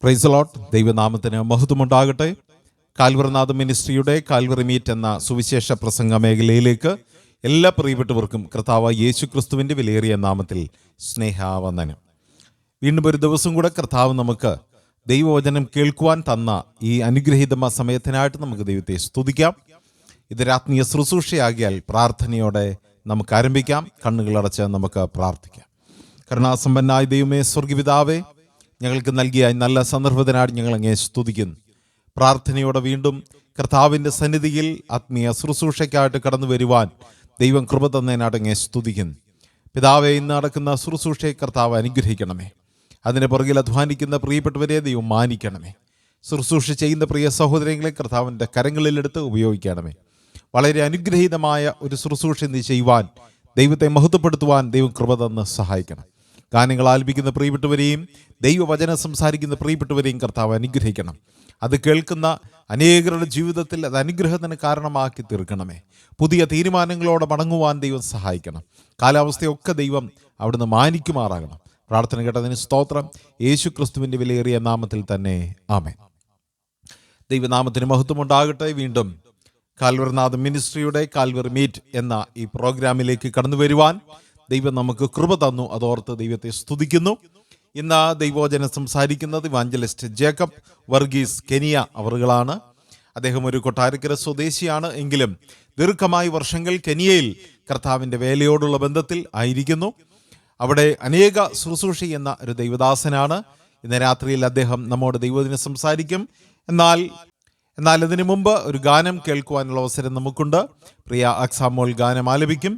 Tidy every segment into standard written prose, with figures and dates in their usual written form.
Praise the Lord. ദൈവനാമത്തിന് മഹത്വമുണ്ടാകട്ടെ. കാൽവറിനാഥ മിനിസ്ട്രിയുടെ Calvary meet എന്ന സുവിശേഷ പ്രസംഗ മേഖലയിലേക്ക് എല്ലാ പ്രിയപ്പെട്ടവർക്കും കർത്താവ് യേശു ക്രിസ്തുവിൻ്റെ വിലയേറിയ നാമത്തിൽ സ്നേഹാവന്ദനം. വീണ്ടും ഒരു ദിവസം കൂടെ കർത്താവ് നമുക്ക് ദൈവവചനം കേൾക്കുവാൻ തന്ന ഈ അനുഗ്രഹീതമായ സമയത്തിനായിട്ട് നമുക്ക് ദൈവത്തെ സ്തുതിക്കാം. ഇതൊരാത്മീയ ശുശ്രൂഷയാകിയാൽ പ്രാർത്ഥനയോടെ നമുക്ക് ആരംഭിക്കാം. കണ്ണുകളടച്ച് നമുക്ക് പ്രാർത്ഥിക്കാം. കരുണാസമ്പന്നായ ദൈവമേ, സ്വർഗപിതാവേ, ഞങ്ങൾക്ക് നൽകിയ നല്ല സന്ദർഭത്തിനായിട്ട് ഞങ്ങൾ അങ്ങേ സ്തുതിക്കുന്നു. പ്രാർത്ഥനയോടെ വീണ്ടും കർത്താവിൻ്റെ സന്നിധിയിൽ ആത്മീയ ശുശ്രൂഷയ്ക്കായിട്ട് കടന്നു വരുവാൻ ദൈവം കൃപ തന്നതിനായിട്ട് അങ്ങേ സ്തുതിക്കുന്നു. പിതാവേ, ഇന്ന് നടക്കുന്ന ശുശ്രൂഷയെ കർത്താവ് അനുഗ്രഹിക്കണമേ. അതിന് പുറകിൽ അധ്വാനിക്കുന്ന പ്രിയപ്പെട്ടവരെ ദൈവം മാനിക്കണമേ. ശുശ്രൂഷ ചെയ്യുന്ന പ്രിയ സഹോദരങ്ങളെ കർത്താവിൻ്റെ കരങ്ങളിലെടുത്ത് ഉപയോഗിക്കണമേ. വളരെ അനുഗ്രഹീതമായ ഒരു ശുശ്രൂഷ നീ ചെയ്യുവാൻ, ദൈവത്തെ മഹത്വപ്പെടുത്തുവാൻ ദൈവം കൃപ തന്ന് സഹായിക്കണം. ഗാനങ്ങൾ ആലപിക്കുന്ന പ്രിയപ്പെട്ടവരെയും ദൈവവചനം സംസാരിക്കുന്ന പ്രിയപ്പെട്ടവരെയും കർത്താവ് അനുഗ്രഹിക്കണം. അത് കേൾക്കുന്ന അനേകരുടെ ജീവിതത്തിൽ അത് അനുഗ്രഹത്തിന് കാരണമാക്കി തീർക്കണമേ. പുതിയ തീരുമാനങ്ങളോടെ മടങ്ങുവാൻ ദൈവം സഹായിക്കണം. കാലാവസ്ഥയൊക്കെ ദൈവം അവിടുന്ന് മാനിക്കുമാറാകണം. പ്രാർത്ഥന കേട്ടതിന് സ്തോത്രം. യേശു ക്രിസ്തുവിൻ്റെ വിലയേറിയ നാമത്തിൽ തന്നെ ആമേൻ. ദൈവനാമത്തിന് മഹത്വമുണ്ടാകട്ടെ. വീണ്ടും കാൽവറിനാഥ മിനിസ്ട്രിയുടെ കാൽവറി മീറ്റ് എന്ന ഈ പ്രോഗ്രാമിലേക്ക് കടന്നു വരുവാൻ ദൈവം നമുക്ക് കൃപ തന്നു. അതോർത്ത് ദൈവത്തെ സ്തുതിക്കുന്നു. ഇന്ന് ദൈവവചനം സംസാരിക്കുന്നത് ഇവാഞ്ചലിസ്റ്റ് ജേക്കബ് വർഗീസ് കെനിയ അവറുകളാണ്. അദ്ദേഹം ഒരു കൊട്ടാരക്കര സ്വദേശിയാണ്. എങ്കിലും ദീർഘമായ വർഷങ്ങൾ കെനിയയിൽ കർത്താവിൻ്റെ വേലയോടുള്ള ബന്ധത്തിൽ ആയിരിക്കുന്നു. അവിടെ അനേക ശുശ്രൂഷ എന്ന ഒരു ദൈവദാസനാണ്. ഇന്ന് രാത്രിയിൽ അദ്ദേഹം നമ്മോട് ദൈവവചനം സംസാരിക്കും. എന്നാൽ അതിനു മുമ്പ് ഒരു ഗാനം കേൾക്കുവാനുള്ള അവസരം നമുക്കുണ്ട്. പ്രിയ അക്സാമോൾ ഗാനം ആലപിക്കും.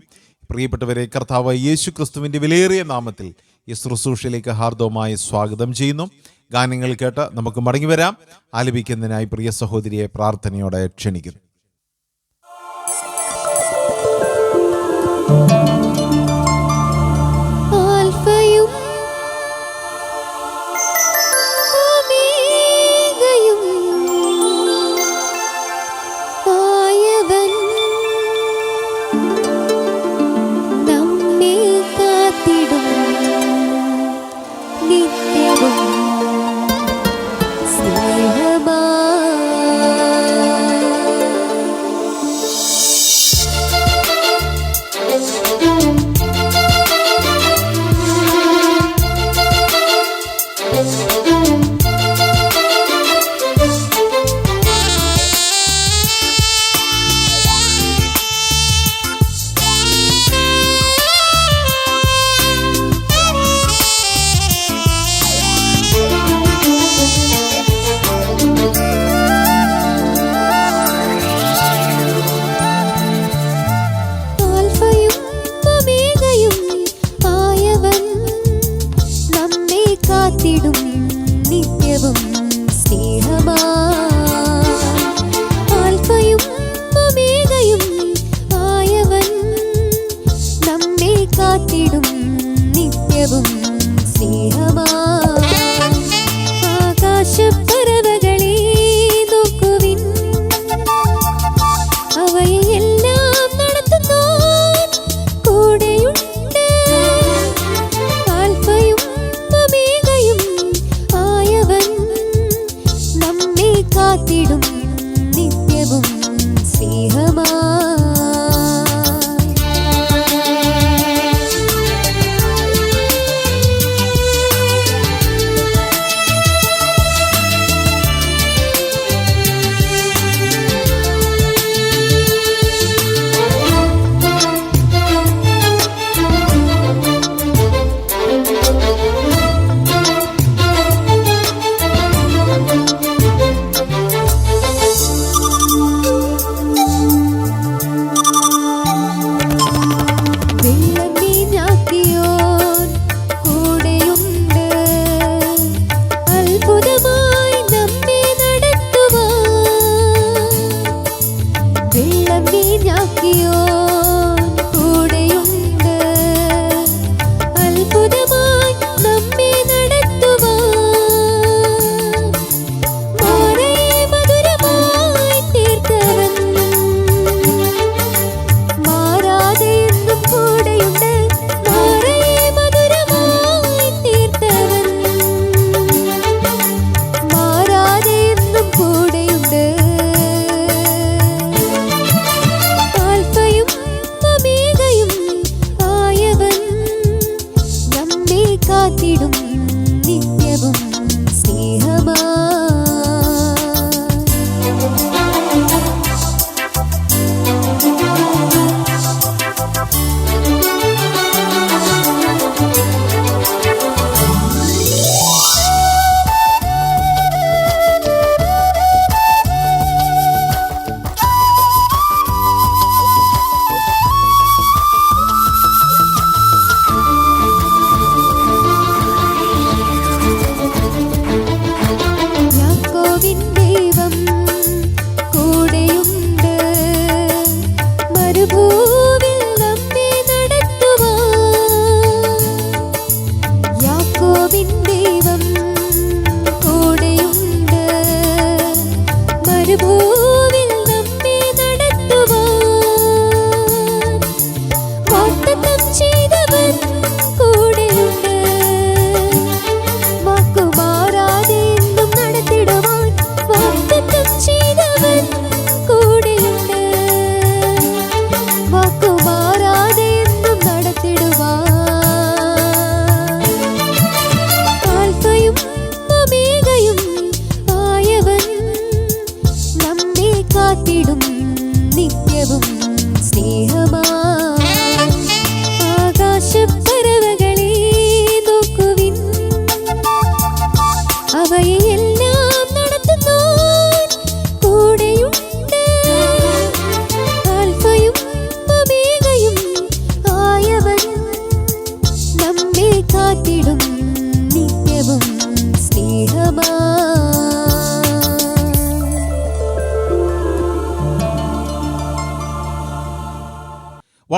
പ്രിയപ്പെട്ടവരെ, കർത്താവ് യേശു ക്രിസ്തുവിൻ്റെ വിലയേറിയ നാമത്തിൽ ഈ ശുശ്രൂഷയിലേക്ക് ഹാർദവമായി സ്വാഗതം ചെയ്യുന്നു. ഗാനങ്ങൾ കേട്ട് നമുക്ക് മടങ്ങി വരാം. ആലപിക്കുന്നതിനായി പ്രിയ സഹോദരിയെ പ്രാർത്ഥനയോടെ ക്ഷണിക്കുന്നു.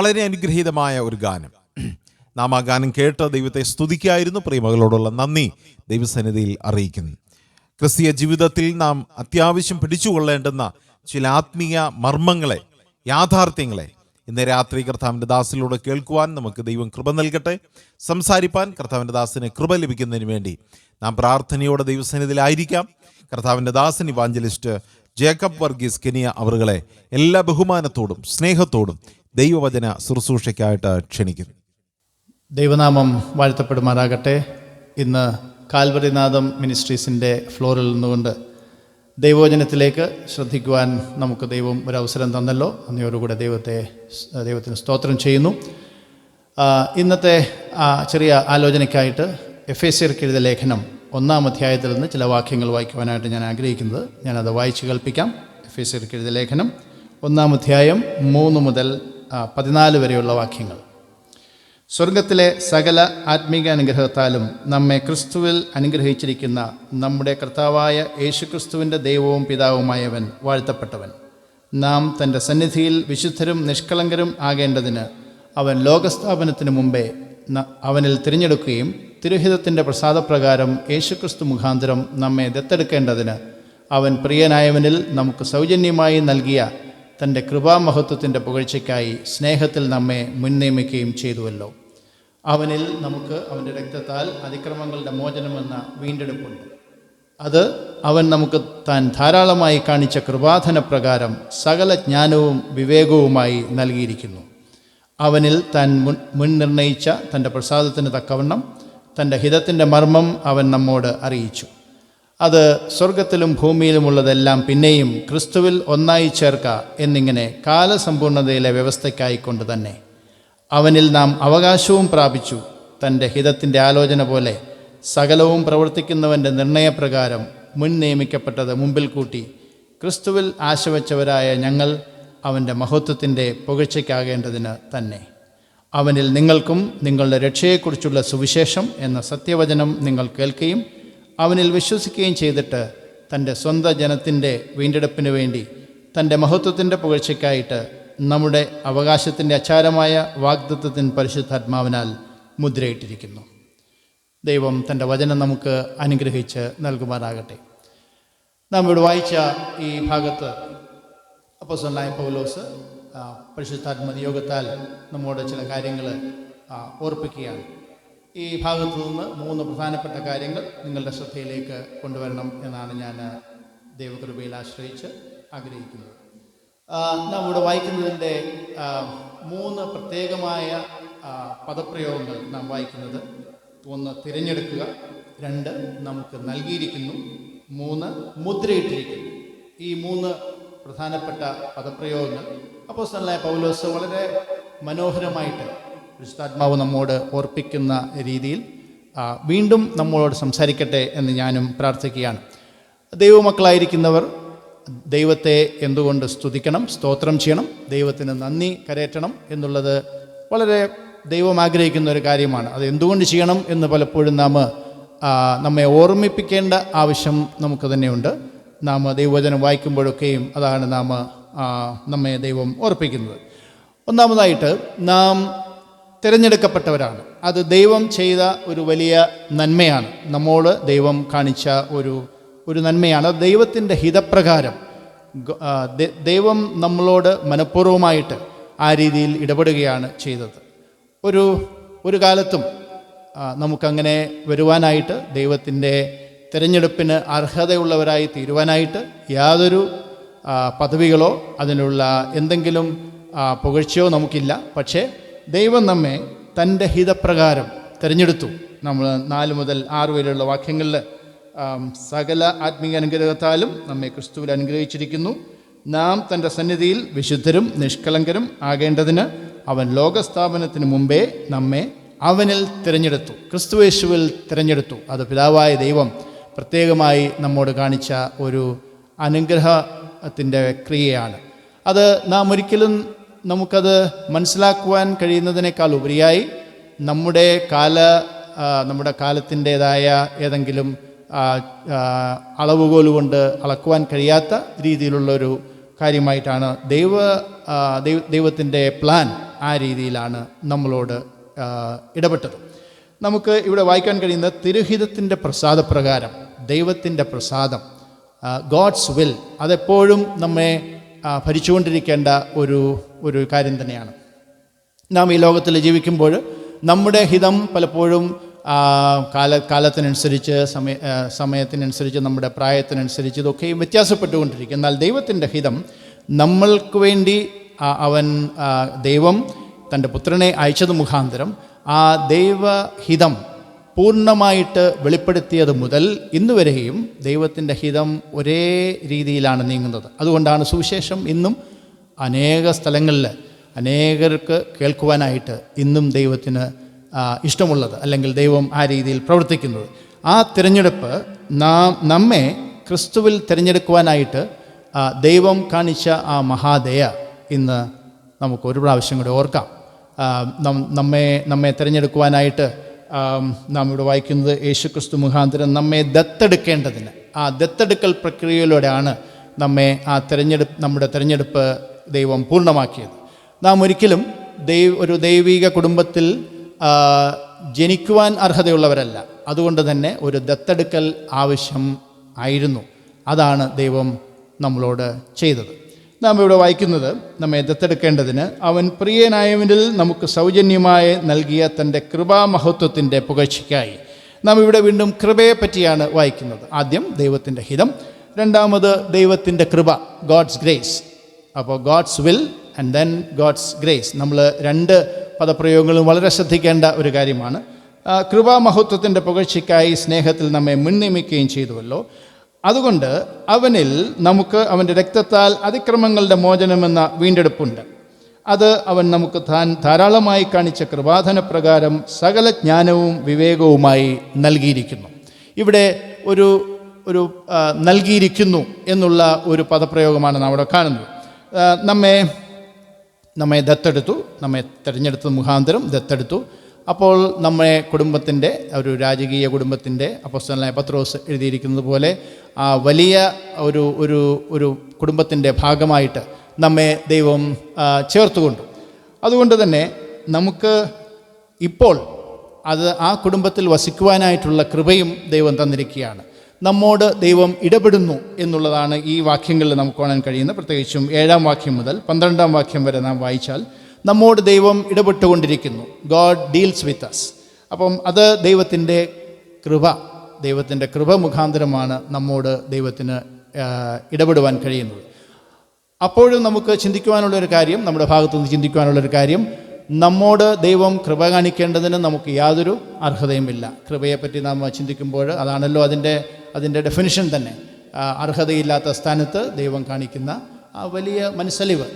വളരെ അനുഗ്രഹീതമായ ഒരു ഗാനം. നാം ആ ഗാനം കേട്ട് ദൈവത്തെ സ്തുതിക്കായിരുന്നു. പ്രിയമകളോടുള്ള നന്ദി ദൈവസന്നിധിയിൽ അറിയിക്കുന്നു. ക്രിസ്തീയ ജീവിതത്തിൽ നാം അത്യാവശ്യം പിടിച്ചുകൊള്ളേണ്ടുന്ന ചില ആത്മീയ മർമ്മങ്ങളെ, യാഥാർത്ഥ്യങ്ങളെ ഇന്ന് രാത്രി കർത്താവിൻ്റെ ദാസിലൂടെ കേൾക്കുവാൻ നമുക്ക് ദൈവം കൃപ നൽകട്ടെ. സംസാരിപ്പാൻ കർത്താവിൻ്റെ ദാസിന് കൃപ ലഭിക്കുന്നതിന് വേണ്ടി നാം പ്രാർത്ഥനയോടെ ദൈവസന്നിധിയിലായിരിക്കാം. കർത്താവിൻ്റെ ദാസൻ ഇവാഞ്ചലിസ്റ്റ് ജേക്കബ് വർഗീസ് കെനിയ അവറുകളെ എല്ലാ ബഹുമാനത്തോടും സ്നേഹത്തോടും ദൈവവചന ശുശ്രൂഷയ്ക്കായിട്ട് ക്ഷണിക്കുന്നു. ദൈവനാമം വാഴ്ത്തപ്പെടുമാറാകട്ടെ. ഇന്ന് കാൽവറിനാഥം മിനിസ്ട്രീസിൻ്റെ ഫ്ലോറിൽ നിന്നുകൊണ്ട് ദൈവവചനത്തിലേക്ക് ശ്രദ്ധിക്കുവാൻ നമുക്ക് ദൈവം ഒരവസരം തന്നല്ലോ. നന്ദിയോടുകൂടെ ദൈവത്തിന് സ്തോത്രം ചെയ്യുന്നു. ഇന്നത്തെ ചെറിയ ആലോചനയ്ക്കായിട്ട് എഫേസ്യർക്ക് എഴുതിയ ലേഖനം 1-ാം അധ്യായത്തിൽ നിന്ന് ചില വാക്യങ്ങൾ വായിക്കുവാനായിട്ട് ഞാൻ ആഗ്രഹിക്കുന്നത്. ഞാനത് വായിച്ച് കേൾപ്പിക്കാം. എഫേസ്യർക്ക് എഴുതിയ ലേഖനം 1-ാം അധ്യായം 3 മുതൽ 14 വരെയുള്ള വാക്യങ്ങൾ. സ്വർഗത്തിലെ സകല ആത്മീക അനുഗ്രഹത്താലും നമ്മെ ക്രിസ്തുവിൽ അനുഗ്രഹിച്ചിരിക്കുന്ന നമ്മുടെ കർത്താവായ യേശുക്രിസ്തുവിൻ്റെ ദൈവവും പിതാവുമായവൻ വാഴ്ത്തപ്പെട്ടവൻ. നാം തൻ്റെ സന്നിധിയിൽ വിശുദ്ധരും നിഷ്കളങ്കരും ആകേണ്ടതിന് അവൻ ലോകസ്ഥാപനത്തിന് മുമ്പേ അവനിൽ തിരഞ്ഞെടുക്കുകയും തിരുഹിതത്തിൻ്റെ പ്രസാദപ്രകാരം യേശുക്രിസ്തു മുഖാന്തരം നമ്മെ ദത്തെടുക്കേണ്ടതിന് അവൻ പ്രിയനായവനിൽ നമുക്ക് സൗജന്യമായി നൽകിയ തൻ്റെ കൃപാമഹത്വത്തിൻ്റെ പുകഴ്ചയ്ക്കായി സ്നേഹത്തിൽ നമ്മെ മുൻനിയമിക്കുകയും ചെയ്തുവല്ലോ. അവനിൽ നമുക്ക് അവൻ്റെ രക്തത്താൽ അതിക്രമങ്ങളുടെ മോചനമെന്ന വീണ്ടെടുപ്പുണ്ട്. അത് അവൻ നമുക്ക് താൻ ധാരാളമായി കാണിച്ച കൃപാധന പ്രകാരം സകല ജ്ഞാനവും വിവേകവുമായി നൽകിയിരിക്കുന്നു. അവനിൽ താൻ മുൻ നിർണയിച്ച തൻ്റെ പ്രസാദത്തിന് തക്കവണ്ണം തൻ്റെ ഹിതത്തിൻ്റെ മർമ്മം അവൻ നമ്മോട് അറിയിച്ചു. അത് സ്വർഗത്തിലും ഭൂമിയിലുമുള്ളതെല്ലാം പിന്നെയും ക്രിസ്തുവിൽ ഒന്നായി ചേർക്ക എന്നിങ്ങനെ കാലസമ്പൂർണതയിലെ വ്യവസ്ഥയ്ക്കായിക്കൊണ്ട് തന്നെ അവനിൽ നാം അവകാശവും പ്രാപിച്ചു. തൻ്റെ ഹിതത്തിൻ്റെ ആലോചന പോലെ സകലവും പ്രവർത്തിക്കുന്നവൻ്റെ നിർണയപ്രകാരം മുൻ നിയമിക്കപ്പെട്ടത് മുമ്പിൽ കൂട്ടി ക്രിസ്തുവിൽ ആശവച്ചവരായ ഞങ്ങൾ അവൻ്റെ മഹത്വത്തിൻ്റെ പുകഴ്ചയ്ക്കാകേണ്ടതിന് തന്നെ. അവനിൽ നിങ്ങൾക്കും നിങ്ങളുടെ രക്ഷയെക്കുറിച്ചുള്ള സുവിശേഷം എന്ന സത്യവചനം നിങ്ങൾ കേൾക്കുകയും അവനിൽ വിശ്വസിക്കുകയും ചെയ്തിട്ട് തൻ്റെ സ്വന്തം ജനത്തിൻ്റെ വീണ്ടെടുപ്പിന് വേണ്ടി തൻ്റെ മഹത്വത്തിൻ്റെ പുകഴ്ചയ്ക്കായിട്ട് നമ്മുടെ അവകാശത്തിൻ്റെ അച്ചാരമായ വാഗ്ദത്തത്തിന് പരിശുദ്ധാത്മാവിനാൽ മുദ്രയിട്ടിരിക്കുന്നു. ദൈവം തൻ്റെ വചനം നമുക്ക് അനുഗ്രഹിച്ച് നൽകുമാറാകട്ടെ. നാം ഇവിടെ വായിച്ച ഈ ഭാഗത്ത് അപ്പോസ്തലനായ പൗലോസ് പരിശുദ്ധാത്മ നിയോഗത്താൽ നമ്മോട് ചില കാര്യങ്ങൾ ഓർപ്പിക്കുകയാണ്. ഈ ഭാഗത്തു നിന്ന് 3 പ്രധാനപ്പെട്ട കാര്യങ്ങൾ നിങ്ങളുടെ ശ്രദ്ധയിലേക്ക് കൊണ്ടുവരണം എന്നാണ് ഞാൻ ദൈവകൃപയിൽ ആശ്രയിച്ച് ആഗ്രഹിക്കുന്നത്. നാം ഇവിടെ വായിക്കുന്നതിൻ്റെ 3 പ്രത്യേകമായ പദപ്രയോഗങ്ങൾ നാം വായിക്കുന്നത്. 1 തിരഞ്ഞെടുക്കുക, 2 നമുക്ക് നൽകിയിരിക്കുന്നു, 3 മുദ്രയിട്ടിരിക്കുന്നു. ഈ 3 പ്രധാനപ്പെട്ട പദപ്രയോഗങ്ങൾ അപ്പോസ്തലനായ പൗലോസ് വളരെ മനോഹരമായിട്ട് പരിശുദ്ധാത്മാവ് നമ്മോട് ഓർപ്പിക്കുന്ന രീതിയിൽ വീണ്ടും നമ്മളോട് സംസാരിക്കട്ടെ എന്ന് ഞാനും പ്രാർത്ഥിക്കുകയാണ്. ദൈവമക്കളായിരിക്കുന്നവർ ദൈവത്തെ എന്തുകൊണ്ട് സ്തുതിക്കണം, സ്തോത്രം ചെയ്യണം, ദൈവത്തിന് നന്ദി കരയറ്റണം എന്നുള്ളത് വളരെ ദൈവം ആഗ്രഹിക്കുന്ന ഒരു കാര്യമാണ്. അത് എന്തുകൊണ്ട് ചെയ്യണം എന്ന് പലപ്പോഴും നമ്മെ ഓർമ്മിപ്പിക്കേണ്ട ആവശ്യം നമുക്ക് തന്നെയുണ്ട്. നാം ദൈവവചനം വായിക്കുമ്പോഴൊക്കെയും അതാണ് നമ്മെ ദൈവം ഓർപ്പിക്കുന്നത്. ഒന്നാമതായിട്ട് നാം തിരഞ്ഞെടുക്കപ്പെട്ടവരാണ്. അത് ദൈവം ചെയ്ത ഒരു വലിയ നന്മയാണ്. നമ്മോട് ദൈവം കാണിച്ച ഒരു നന്മയാണ്. ദൈവത്തിൻ്റെ ഹിതപ്രകാരം ദൈവം നമ്മളോട് മനഃപൂർവ്വമായിട്ട് ആ രീതിയിൽ ഇടപെടുകയാണ് ചെയ്തത്. ഒരു കാലത്തും നമുക്കങ്ങനെ വരുവാനായിട്ട്, ദൈവത്തിൻ്റെ തിരഞ്ഞെടുപ്പിന് അർഹതയുള്ളവരായി തീരുവാനായിട്ട് യാതൊരു പദവികളോ അതിനുള്ള എന്തെങ്കിലും പുകഴ്ചയോ നമുക്കില്ല. പക്ഷേ ദൈവം നമ്മെ തൻ്റെ ഹിതപ്രകാരം തിരഞ്ഞെടുത്തു. നമ്മൾ 4 മുതൽ 6 വരെയുള്ള വാക്യങ്ങളിൽ സകല ആത്മീയ അനുഗ്രഹത്താലും നമ്മെ ക്രിസ്തുവിൽ അനുഗ്രഹിച്ചിരിക്കുന്നു. നാം തൻ്റെ സന്നിധിയിൽ വിശുദ്ധരും നിഷ്കളങ്കരും ആകേണ്ടതിന് അവൻ ലോകസ്ഥാപനത്തിന് മുമ്പേ നമ്മെ അവനിൽ തിരഞ്ഞെടുത്തു, ക്രിസ്തുയേശുവിൽ തിരഞ്ഞെടുത്തു. അത് പിതാവായ ദൈവം പ്രത്യേകമായി നമ്മോട് കാണിച്ച ഒരു അനുഗ്രഹത്തിൻ്റെ ക്രിയയാണ്. അത് നാം ഒരിക്കലും നമുക്കത് മനസ്സിലാക്കുവാൻ കഴിയുന്നതിനേക്കാൾ ഉപരിയായി നമ്മുടെ കാലത്തിൻ്റേതായ ഏതെങ്കിലും അളവുകോൽ കൊണ്ട് അളക്കുവാൻ കഴിയാത്ത രീതിയിലുള്ളൊരു കാര്യമായിട്ടാണ് ദൈവത്തിൻ്റെ പ്ലാൻ ആ രീതിയിലാണ് നമ്മളോട് ഇടപെട്ടത്. നമുക്ക് ഇവിടെ വായിക്കാൻ കഴിയുന്ന തിരുഹിതത്തിൻ്റെ പ്രസാദപ്രകാരം, ദൈവത്തിൻ്റെ പ്രസാദം, ഗോഡ്സ് വിൽ, അതെപ്പോഴും നമ്മെ ഭരിച്ചുകൊണ്ടിരിക്കേണ്ട ഒരു കാര്യം തന്നെയാണ്. നാം ഈ ലോകത്തിൽ ജീവിക്കുമ്പോൾ നമ്മുടെ ഹിതം പലപ്പോഴും കാലത്തിനനുസരിച്ച് സമയത്തിനനുസരിച്ച് നമ്മുടെ പ്രായത്തിനനുസരിച്ച് ഇതൊക്കെയും വ്യത്യാസപ്പെട്ടുകൊണ്ടിരിക്കും. എന്നാൽ ദൈവത്തിൻ്റെ ഹിതം നമ്മൾക്ക് വേണ്ടി ദൈവം തൻ്റെ പുത്രനെ അയച്ചത് മുഖാന്തരം ആ ദൈവഹിതം പൂർണ്ണമായിട്ട് വെളിപ്പെടുത്തിയത് മുതൽ ഇന്നുവരെയും ദൈവത്തിൻ്റെ ഹിതം ഒരേ രീതിയിലാണ് നീങ്ങുന്നത്. അതുകൊണ്ടാണ് സുവിശേഷം ഇന്നും അനേക സ്ഥലങ്ങളിൽ അനേകർക്ക് കേൾക്കുവാനായിട്ട് ഇന്നും ദൈവത്തിന് ഇഷ്ടമുള്ളത്, അല്ലെങ്കിൽ ദൈവം ആ രീതിയിൽ പ്രവർത്തിക്കുന്നത്. ആ തിരഞ്ഞെടുപ്പ് നമ്മെ ക്രിസ്തുവിൽ തിരഞ്ഞെടുക്കുവാനായിട്ട് ദൈവം കാണിച്ച ആ മഹാദയ ഇന്ന് നമുക്ക് ഒരു പ്രാവശ്യം കൂടെ ഓർക്കാം. നമ്മെ തിരഞ്ഞെടുക്കുവാനായിട്ട് നാം ഇവിടെ വായിക്കുന്നത് യേശുക്രിസ്തു മുഖാന്തരം നമ്മെ ദത്തെടുക്കേണ്ടതിന്, ആ ദത്തെടുക്കൽ പ്രക്രിയയിലൂടെയാണ് നമ്മെ നമ്മുടെ തിരഞ്ഞെടുപ്പ് ദൈവം പൂർണ്ണമാക്കിയത്. നാം ഒരിക്കലും ഒരു ദൈവിക കുടുംബത്തിൽ ജനിക്കുവാൻ അർഹതയുള്ളവരല്ല. അതുകൊണ്ട് തന്നെ ഒരു ദത്തെടുക്കൽ ആവശ്യം ആയിരുന്നു. അതാണ് ദൈവം നമ്മളോട് ചെയ്തത്. നാം ഇവിടെ വായിക്കുന്നത്, നമ്മെ ദത്തെടുക്കേണ്ടതിന് അവൻ പ്രിയനായവനിൽ നമുക്ക് സൗജന്യമായി നൽകിയ തൻ്റെ കൃപാമഹത്വത്തിൻ്റെ പുകഴ്ചയ്ക്കായി. നാം ഇവിടെ വീണ്ടും കൃപയെ പറ്റിയാണ് വായിക്കുന്നത്. ആദ്യം ദൈവത്തിൻ്റെ ഹിതം, രണ്ടാമത് ദൈവത്തിൻ്റെ കൃപ, ഗോഡ്സ് ഗ്രേസ്. അപ്പോൾ God's will and then God's grace. നമ്മൾ രണ്ട് പദപ്രയോഗങ്ങളും വളരെ ശ്രദ്ധിക്കേണ്ട ഒരു കാര്യമാണ്. കൃപാമഹത്വത്തിൻ്റെ പുകഴ്ചയ്ക്കായി സ്നേഹത്തിൽ നമ്മെ മുൻനിയമിക്കുകയും ചെയ്തുവല്ലോ. അതുകൊണ്ട് അവനിൽ നമുക്ക് അവൻ്റെ രക്തത്താൽ അതിക്രമങ്ങളുടെ മോചനമെന്ന വീണ്ടെടുപ്പുണ്ട്. അത് അവൻ നമുക്ക് ധാരാളമായി കാണിച്ച കൃപാധനപ്രകാരം സകല ജ്ഞാനവും വിവേകവുമായി നൽകിയിരിക്കുന്നു. ഇവിടെ ഒരു നൽകിയിരിക്കുന്നു എന്നുള്ള ഒരു പദപ്രയോഗമാണ് നാം അവിടെ കാണുന്നത്. നമ്മെ ദത്തെടുത്തു, നമ്മെ തിരഞ്ഞെടുത്ത മുഖാന്തരം ദത്തെടുത്തു. അപ്പോൾ നമ്മെ കുടുംബത്തിൻ്റെ, ഒരു രാജകീയ കുടുംബത്തിൻ്റെ, അപ്പോസ്തലനായ പത്രോസ് എഴുതിയിരിക്കുന്നത് പോലെ ആ വലിയ ഒരു കുടുംബത്തിൻ്റെ ഭാഗമായിട്ട് നമ്മെ ദൈവം ചേർത്തുകൊണ്ടു. അതുകൊണ്ട് തന്നെ നമുക്ക് ഇപ്പോൾ ആ കുടുംബത്തിൽ വസിക്കുവാനായിട്ടുള്ള കൃപയും ദൈവം തന്നിരിക്കുകയാണ്. നമ്മോട് ദൈവം ഇടപെടുന്നു എന്നുള്ളതാണ് ഈ വാക്യങ്ങളിൽ നമുക്ക് കാണാൻ കഴിയുന്നത്. പ്രത്യേകിച്ചും 7-ാം വാക്യം മുതൽ 12-ാം വാക്യം വരെ നാം വായിച്ചാൽ നമ്മോട് ദൈവം ഇടപെട്ടുകൊണ്ടിരിക്കുന്നു. God deals with us. അപ്പം അത് ദൈവത്തിൻ്റെ കൃപ മുഖാന്തരമാണ് നമ്മോട് ദൈവത്തിന് ഇടപെടുവാൻ കഴിയുന്നത്. അപ്പോഴും നമുക്ക് ചിന്തിക്കുവാനുള്ളൊരു കാര്യം, നമ്മുടെ ഭാഗത്തുനിന്ന് ചിന്തിക്കുവാനുള്ളൊരു കാര്യം, നമ്മോട് ദൈവം കൃപ കാണിക്കേണ്ടതിന് നമുക്ക് യാതൊരു അർഹതയുമില്ല. കൃപയെപ്പറ്റി നാം ചിന്തിക്കുമ്പോൾ അതാണല്ലോ അതിൻ്റെ ഡെഫിനിഷൻ തന്നെ. അർഹതയില്ലാത്ത സ്ഥാനത്ത് ദൈവം കാണിക്കുന്ന ആ വലിയ മനസ്സലിവ്,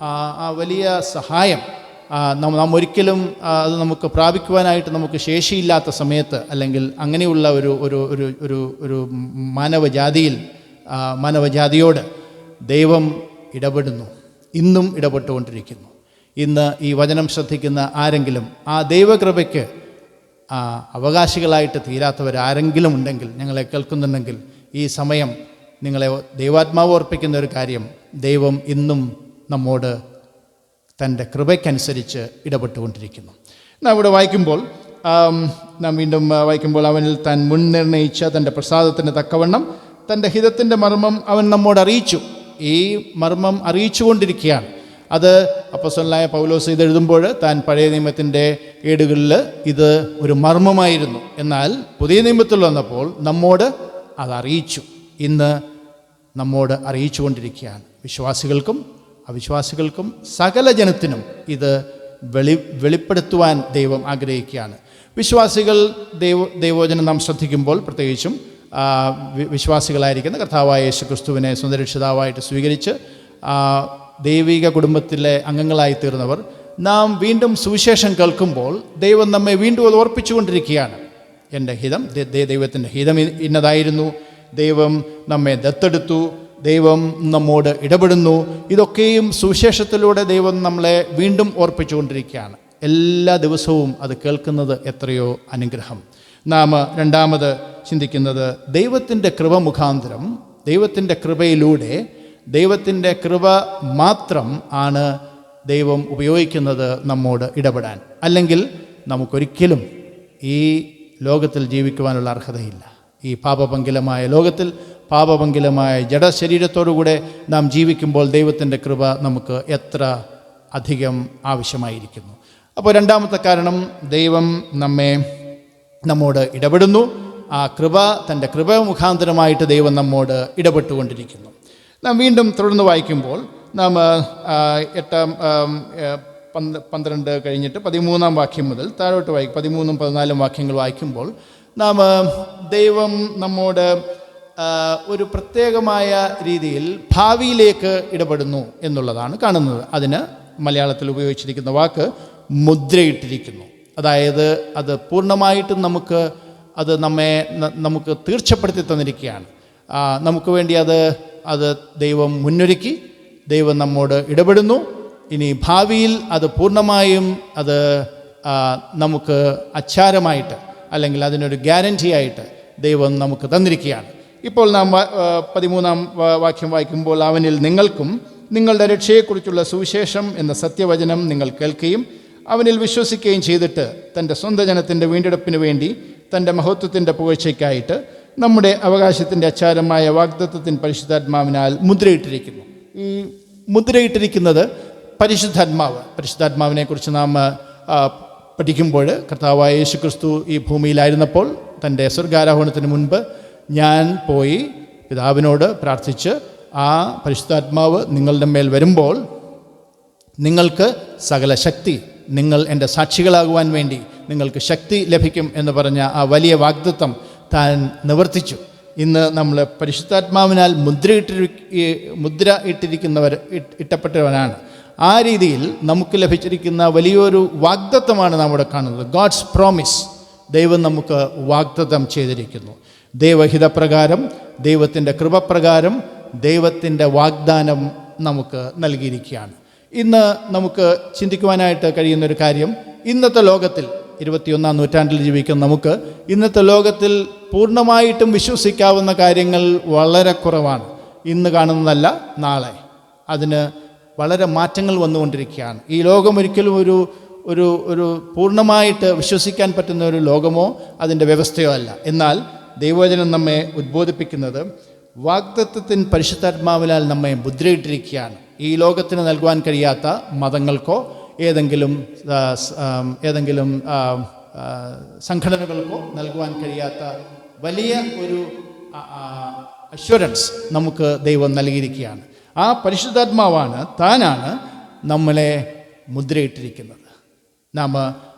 ആ വലിയ സഹായം, നാം ഒരിക്കലും അത് നമുക്ക് പ്രാപിക്കുവാനായിട്ട് നമുക്ക് ശേഷിയില്ലാത്ത സമയത്ത്, അല്ലെങ്കിൽ അങ്ങനെയുള്ള ഒരു മാനവജാതിയോട് ദൈവം ഇടപെടുന്നു, ഇന്നും ഇടപെട്ടുകൊണ്ടിരിക്കുന്നു. ഇന്ന് ഈ വചനം ശ്രദ്ധിക്കുന്ന ആരെങ്കിലും ആ ദൈവകൃപയ്ക്ക് അവകാശികളായിട്ട് തീരാത്തവരാരെങ്കിലും ഉണ്ടെങ്കിൽ, ഞങ്ങളെ കേൾക്കുന്നുണ്ടെങ്കിൽ, ഈ സമയം നിങ്ങളെ ദൈവാത്മാവ് ഓർപ്പിക്കുന്ന ഒരു കാര്യം, ദൈവം ഇന്നും നമ്മോട് തൻ്റെ കൃപയ്ക്കനുസരിച്ച് ഇടപെട്ടുകൊണ്ടിരിക്കുന്നു. നാം ഇവിടെ വായിക്കുമ്പോൾ, നാം വീണ്ടും വായിക്കുമ്പോൾ, അവനിൽ താൻ മുൻനിർണയിച്ച തൻ്റെ പ്രസാദത്തിന് തക്കവണ്ണം തൻ്റെ ഹിതത്തിൻ്റെ മർമ്മം അവൻ നമ്മോട് അറിയിച്ചു. ഈ മർമ്മം അറിയിച്ചുകൊണ്ടിരിക്കുകയാണ്. അത് അപ്പോസ്തലനായ പൗലോസ് ഇതെഴുതുമ്പോൾ താൻ പഴയ നിയമത്തിൻ്റെ ഏടുകളിൽ ഇത് ഒരു മർമ്മമായിരുന്നു. എന്നാൽ പുതിയ നിയമത്തിൽ വന്നപ്പോൾ നമ്മോട് അത് അറിയിച്ചു. ഇന്ന് നമ്മോട് അറിയിച്ചു കൊണ്ടിരിക്കുകയാണ്. വിശ്വാസികൾക്കും അവിശ്വാസികൾക്കും സകല ജനത്തിനും ഇത് വെളിപ്പെടുത്തുവാൻ ദൈവം ആഗ്രഹിക്കുകയാണ്. വിശ്വാസികൾ ദൈവവചനം നാം ശ്രദ്ധിക്കുമ്പോൾ, പ്രത്യേകിച്ചും വിശ്വാസികളായിരിക്കുന്ന കർത്താവായ യേശുക്രിസ്തുവിനെ സ്വന്തം രക്ഷിതാവായിട്ട് സ്വീകരിച്ച് ദൈവിക കുടുംബത്തിലെ അംഗങ്ങളായി തീർന്നവർ, നാം വീണ്ടും സുവിശേഷം കേൾക്കുമ്പോൾ ദൈവം നമ്മെ വീണ്ടും അത് ഓർപ്പിച്ചുകൊണ്ടിരിക്കുകയാണ്. എൻ്റെ ഹിതം, ദൈവത്തിൻ്റെ ഹിതം ഇന്നതായിരുന്നു, ദൈവം നമ്മെ ദത്തെടുത്തു, ദൈവം നമ്മോട് ഇടപെടുന്നു. ഇതൊക്കെയും സുവിശേഷത്തിലൂടെ ദൈവം നമ്മളെ വീണ്ടും ഓർപ്പിച്ചുകൊണ്ടിരിക്കുകയാണ്. എല്ലാ ദിവസവും അത് കേൾക്കുന്നത് എത്രയോ അനുഗ്രഹം. നാം രണ്ടാമത് ചിന്തിക്കുന്നത്, ദൈവത്തിൻ്റെ കൃപ മുഖാന്തരം, ദൈവത്തിൻ്റെ കൃപയിലൂടെ, ദൈവത്തിൻ്റെ കൃപ മാത്രം ആണ് ദൈവം ഉപയോഗിക്കുന്നത് നമ്മോട് ഇടപെടാൻ. അല്ലെങ്കിൽ നമുക്കൊരിക്കലും ഈ ലോകത്തിൽ ജീവിക്കുവാനുള്ള അർഹതയില്ല. ഈ പാപപങ്കിലമായ ലോകത്തിൽ പാപപങ്കിലമായ ജഡശരീരത്തോടുകൂടെ നാം ജീവിക്കുമ്പോൾ ദൈവത്തിൻ്റെ കൃപ നമുക്ക് എത്ര അധികം ആവശ്യമായിരിക്കുന്നു. അപ്പോൾ രണ്ടാമത്തെ കാരണം, ദൈവം നമ്മോട് ഇടപെടുന്നു. ആ കൃപ, തൻ്റെ കൃപ മുഖാന്തരമായിട്ട് ദൈവം നമ്മോട് ഇടപെട്ടുകൊണ്ടിരിക്കുന്നു. നാം വീണ്ടും തുടർന്ന് വായിക്കുമ്പോൾ നാം 12 കഴിഞ്ഞിട്ട് 13 വാക്യം മുതൽ താഴോട്ട് 13, 14 വാക്യങ്ങൾ വായിക്കുമ്പോൾ നാം ദൈവം നമ്മോട് ഒരു പ്രത്യേകമായ രീതിയിൽ ഭാവിയിലേക്ക് ഇടപെടുന്നു എന്നുള്ളതാണ് കാണുന്നത്. അതിന് മലയാളത്തിൽ ഉപയോഗിച്ചിരിക്കുന്ന വാക്ക് മുദ്രയിട്ടിരിക്കുന്നു. അതായത് അത് പൂർണ്ണമായിട്ടും അത് നമുക്ക് തീർച്ചപ്പെടുത്തി തന്നിരിക്കുകയാണ്. നമുക്ക് വേണ്ടി അത് ദൈവം മുന്നൊരുക്കി, ദൈവം നമ്മോട് ഇടപെടുന്നു. ഇനി ഭാവിയിൽ അത് പൂർണ്ണമായും അത് നമുക്ക് അച്ചാരമായിട്ട്, അല്ലെങ്കിൽ അതിനൊരു ഗ്യാരൻറ്റി ആയിട്ട് ദൈവം നമുക്ക് തന്നിരിക്കുകയാണ്. ഇപ്പോൾ നാം 13 വാക്യം വായിക്കുമ്പോൾ, അവനിൽ നിങ്ങൾക്കും നിങ്ങളുടെ രക്ഷയെക്കുറിച്ചുള്ള സുവിശേഷം എന്ന സത്യവചനം നിങ്ങൾ കേൾക്കുകയും അവനിൽ വിശ്വസിക്കുകയും ചെയ്തിട്ട് തൻ്റെ സ്വന്തം ജനത്തിൻ്റെ വീണ്ടെടുപ്പിന് വേണ്ടി തൻ്റെ മഹത്വത്തിൻ്റെ പുകഴ്ചയ്ക്കായിട്ട് നമ്മുടെ അവകാശത്തിൻ്റെ അച്ചാരമായ വാഗ്ദത്തത്തിൻ പരിശുദ്ധാത്മാവിനാൽ മുദ്രയിട്ടിരിക്കുന്നു. ഈ മുദ്രയിട്ടിരിക്കുന്നത് പരിശുദ്ധാത്മാവിനെക്കുറിച്ച് നാം പഠിക്കുമ്പോൾ, കർത്താവായ യേശുക്രിസ്തു ഈ ഭൂമിയിലായിരുന്നപ്പോൾ തൻ്റെ സ്വർഗാരോഹണത്തിന് മുൻപ് ഞാൻ പോയി പിതാവിനോട് പ്രാർത്ഥിച്ച് ആ പരിശുദ്ധാത്മാവ് നിങ്ങളുടെ മേൽ വരുമ്പോൾ നിങ്ങൾക്ക് സകല ശക്തി, നിങ്ങൾ എൻ്റെ സാക്ഷികളാകുവാൻ വേണ്ടി നിങ്ങൾക്ക് ശക്തി ലഭിക്കും എന്ന് പറഞ്ഞ ആ വലിയ വാഗ്ദത്തം താൻ നിവർത്തിച്ചു. ഇന്ന് നമ്മൾ പരിശുദ്ധാത്മാവിനാൽ മുദ്ര ഇട്ടപ്പെട്ടവനാണ്. ആ രീതിയിൽ നമുക്ക് ലഭിച്ചിരിക്കുന്ന വലിയൊരു വാഗ്ദത്തമാണ് നാം ഇവിടെ കാണുന്നത്. ഗോഡ്സ് പ്രോമിസ്, ദൈവം നമുക്ക് വാഗ്ദത്തം ചെയ്തിരിക്കുന്നു. ദൈവഹിതപ്രകാരം, ദൈവത്തിൻ്റെ കൃപപ്രകാരം ദൈവത്തിൻ്റെ വാഗ്ദാനം നമുക്ക് നൽകിയിരിക്കുകയാണ്. ഇന്ന് നമുക്ക് ചിന്തിക്കുവാനായിട്ട് കഴിയുന്നൊരു കാര്യം, ഇന്നത്തെ ലോകത്തിൽ 21-ാം നൂറ്റാണ്ടിൽ ജീവിക്കുന്ന നമുക്ക് ഇന്നത്തെ ലോകത്തിൽ പൂർണ്ണമായിട്ടും വിശ്വസിക്കാവുന്ന കാര്യങ്ങൾ വളരെ കുറവാണ്. ഇന്ന് കാണുന്നതല്ല നാളെ, അതിന് വളരെ മാറ്റങ്ങൾ വന്നുകൊണ്ടിരിക്കുകയാണ്. ഈ ലോകം ഒരിക്കലും ഒരു പൂർണ്ണമായിട്ട് വിശ്വസിക്കാൻ പറ്റുന്ന ഒരു ലോകമോ അതിൻ്റെ വ്യവസ്ഥയോ അല്ല. എന്നാൽ ദൈവവചനം നമ്മെ ഉദ്ബോധിപ്പിക്കുന്നത് വാഗ്ദത്തത്തിൻ പരിശുദ്ധാത്മാവിനാൽ നമ്മെ മുദ്രയിട്ടിരിക്കുകയാണ്. ഈ ലോകത്തിന് നൽകുവാൻ കഴിയാത്ത മതങ്ങൾക്കോ ഏതെങ്കിലും സംഘടനകൾക്കോ നൽകുവാൻ കഴിയാത്ത വലിയ ഒരു അഷ്വറൻസ് നമുക്ക് ദൈവം നൽകിയിരിക്കുകയാണ്. ആ പരിശുദ്ധാത്മാവാണ്, താനാണ് നമ്മളെ മുദ്രയിട്ടിരിക്കുന്നത്. നാം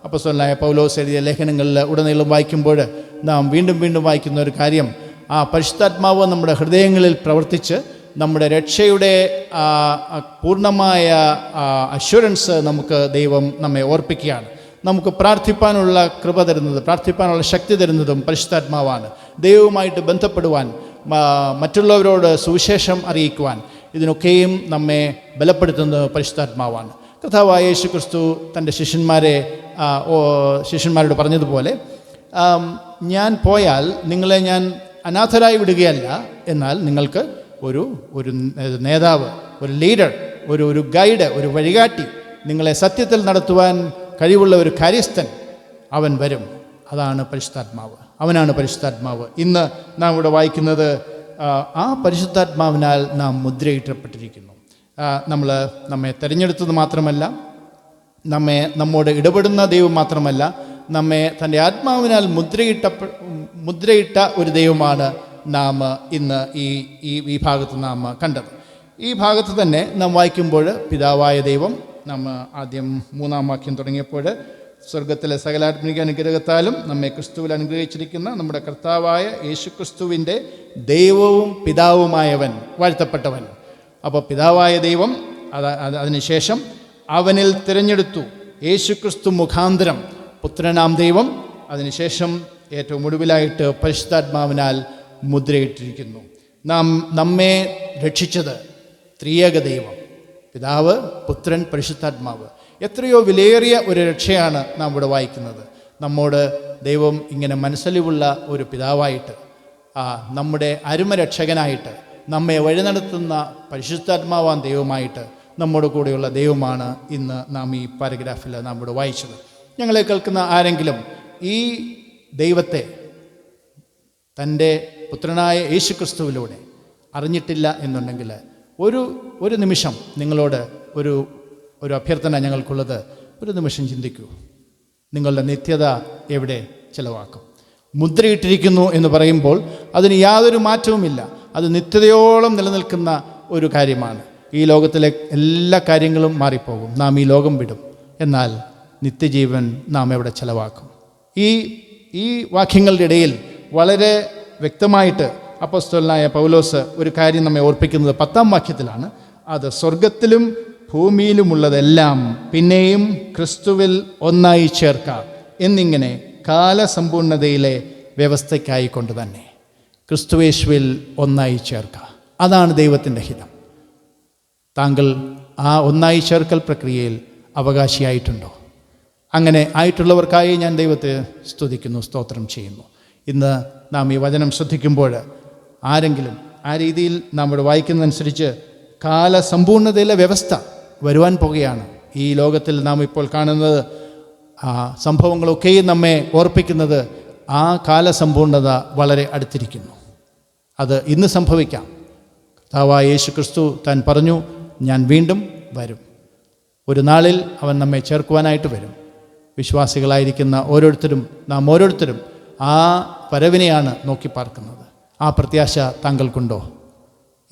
അപ്പോസ്തലനായ പൗലോസ് എഴുതിയ ലേഖനങ്ങളിൽ ഉടനീളം വായിക്കുമ്പോൾ നാം വീണ്ടും വീണ്ടും വായിക്കുന്ന ഒരു കാര്യം, ആ പരിശുദ്ധാത്മാവ് നമ്മുടെ ഹൃദയങ്ങളിൽ പ്രവർത്തിച്ച് നമ്മുടെ രക്ഷയുടെ പൂർണ്ണമായ അഷ്വറൻസ് നമുക്ക് ദൈവം നമ്മെ ഓർപ്പിക്കുകയാണ്. നമുക്ക് പ്രാർത്ഥിപ്പാനുള്ള കൃപ തരുന്നത്, പ്രാർത്ഥിപ്പാനുള്ള ശക്തി തരുന്നതും പരിശുദ്ധാത്മാവാണ്. ദൈവവുമായിട്ട് ബന്ധപ്പെടുവാൻ, മറ്റുള്ളവരോട് സുവിശേഷം അറിയിക്കുവാൻ, ഇതിനൊക്കെയും നമ്മെ ബലപ്പെടുത്തുന്നത് പരിശുദ്ധാത്മാവാണ്. കർത്താവായ യേശുക്രിസ്തു തൻ്റെ ശിഷ്യന്മാരോട് പറഞ്ഞതുപോലെ, ഞാൻ പോയാൽ നിങ്ങളെ ഞാൻ അനാഥരായി വിടുകയല്ല, എന്നാൽ നിങ്ങൾക്ക് ഒരു നേതാവ്, ഒരു ലീഡർ, ഒരു ഗൈഡ്, ഒരു വഴികാട്ടി, നിങ്ങളെ സത്യത്തിൽ നടത്തുവാൻ കഴിവുള്ള ഒരു കാര്യസ്ഥൻ അവൻ വരും. അതാണ് പരിശുദ്ധാത്മാവ്, അവനാണ് പരിശുദ്ധാത്മാവ്. ഇന്ന് നാം ഇവിടെ വായിക്കുന്നത് ആ പരിശുദ്ധാത്മാവിനാൽ നാം മുദ്രയിട്ടപ്പെട്ടിരിക്കുന്നു. നമ്മെ തിരഞ്ഞെടുത്തത് മാത്രമല്ല, നമ്മോട് ഇടപെടുന്ന ദൈവം മാത്രമല്ല, നമ്മെ തൻ്റെ ആത്മാവിനാൽ മുദ്രയിട്ട ഒരു ദൈവമാണ് നാം ഇന്ന് ഈ ഭാഗത്ത് നാം കണ്ടത്. ഈ ഭാഗത്ത് തന്നെ നാം വായിക്കുമ്പോൾ പിതാവായ ദൈവം, നാം ആദ്യം 3-ാം വാക്യം തുടങ്ങിയപ്പോൾ, സ്വർഗത്തിലെ സകലാത്മിക അനുഗ്രഹത്താലും നമ്മെ ക്രിസ്തുവിൽ അനുഗ്രഹിച്ചിരിക്കുന്ന നമ്മുടെ കർത്താവായ യേശുക്രിസ്തുവിൻ്റെ ദൈവവും പിതാവുമായവൻ വാഴ്ത്തപ്പെട്ടവൻ. അപ്പോൾ പിതാവായ ദൈവം, അതിനുശേഷം അവനിൽ തിരഞ്ഞെടുത്തു യേശുക്രിസ്തു മുഖാന്തരം പുത്രനാം ദൈവം, അതിനുശേഷം ഏറ്റവും ഒടുവിലായിട്ട് പരിശുദ്ധാത്മാവിനാൽ മുദ്രയിട്ടിരിക്കുന്നു. നമ്മെ രക്ഷിച്ചത് ത്രിയേക ദൈവം, പിതാവ്, പുത്രൻ, പരിശുദ്ധാത്മാവ്. എത്രയോ വിലയേറിയ ഒരു രക്ഷയാണ് നാം ഇവിടെ വായിക്കുന്നത്. നമ്മോട് ദൈവം ഇങ്ങനെ മനസ്സലിവുള്ള ഒരു പിതാവായിട്ട്, നമ്മുടെ അരുമരക്ഷകനായിട്ട്, നമ്മെ വഴി നടത്തുന്ന പരിശുദ്ധാത്മാവാൻ ദൈവമായിട്ട് നമ്മോട് കൂടെയുള്ള ദൈവമാണ് ഇന്ന് നാം ഈ പാരഗ്രാഫിൽ നാം ഇവിടെ വായിച്ചത്. ഞങ്ങളെ കേൾക്കുന്ന ആരെങ്കിലും ഈ ദൈവത്തെ തൻ്റെ പുത്രനായ യേശുക്രിസ്തുവിലൂടെ അറിഞ്ഞിട്ടില്ല എന്നുണ്ടെങ്കിൽ ഒരു നിമിഷം നിങ്ങളോട് ഒരു അഭ്യർത്ഥന ഞങ്ങൾക്കുള്ളത്, ഒരു നിമിഷം ചിന്തിക്കൂ. നിങ്ങളുടെ നിത്യത എവിടെ ചിലവാക്കും? മുദ്രയിട്ടിരിക്കുന്നു എന്ന് പറയുമ്പോൾ അതിന് യാതൊരു മാറ്റവുമില്ല. അത് നിത്യതയോളം നിലനിൽക്കുന്ന ഒരു കാര്യമാണ്. ഈ ലോകത്തിലെ എല്ലാ കാര്യങ്ങളും മാറിപ്പോകും, നാം ഈ ലോകം വിടും. എന്നാൽ നിത്യജീവൻ നാം എവിടെ ചിലവാക്കും? ഈ വാക്യങ്ങളുടെ ഇടയിൽ വളരെ വ്യക്തമായിട്ട് അപ്പോസ്തലനായ പൗലോസ് ഒരു കാര്യം നമ്മെ ഓർപ്പിക്കുന്നത് 10-ാം വാക്യത്തിലാണ്. അത് സ്വർഗത്തിലും ഭൂമിയിലുമുള്ളതെല്ലാം പിന്നെയും ക്രിസ്തുവിൽ ഒന്നായി ചേർക്കാം എന്നിങ്ങനെ കാലസമ്പൂർണതയിലെ വ്യവസ്ഥയ്ക്കായിക്കൊണ്ട് തന്നെ ക്രിസ്തുയേശുവിൽ ഒന്നായി ചേർക്കുക. അതാണ് ദൈവത്തിൻ്റെ ഹിതം. താങ്കൾ ആ ഒന്നായി ചേർക്കൽ പ്രക്രിയയിൽ അവകാശിയായിട്ടുണ്ടോ? അങ്ങനെ ആയിട്ടുള്ളവർക്കായി ഞാൻ ദൈവത്തെ സ്തുതിക്കുന്നു, സ്തോത്രം ചെയ്യുന്നു. ഇന്ന് നാം ഈ വചനം ശ്രദ്ധിക്കുമ്പോൾ ആരെങ്കിലും ആ രീതിയിൽ നാം ഇവിടെ വായിക്കുന്നതനുസരിച്ച് കാലസമ്പൂർണതയിലെ വ്യവസ്ഥ വരുവാൻ പോകുകയാണ്. ഈ ലോകത്തിൽ നാം ഇപ്പോൾ കാണുന്നത് ആ സംഭവങ്ങളൊക്കെയും നമ്മെ ഓർപ്പിക്കുന്നത് ആ കാലസമ്പൂർണത വളരെ അടുത്തിരിക്കുന്നു. അത് ഇന്ന് സംഭവിക്കാം. കർത്താവായ യേശുക്രിസ്തു താൻ പറഞ്ഞു, ഞാൻ വീണ്ടും വരും. ഒരു നാളിൽ അവൻ നമ്മെ ചേർക്കുവാനായിട്ട് വരും. വിശ്വാസികളായിരിക്കുന്ന നാം ഓരോരുത്തരും ആ വരവിനെയാണ് നോക്കി പാർക്കുന്നത്. ആ പ്രത്യാശ താങ്കൾക്കുണ്ടോ?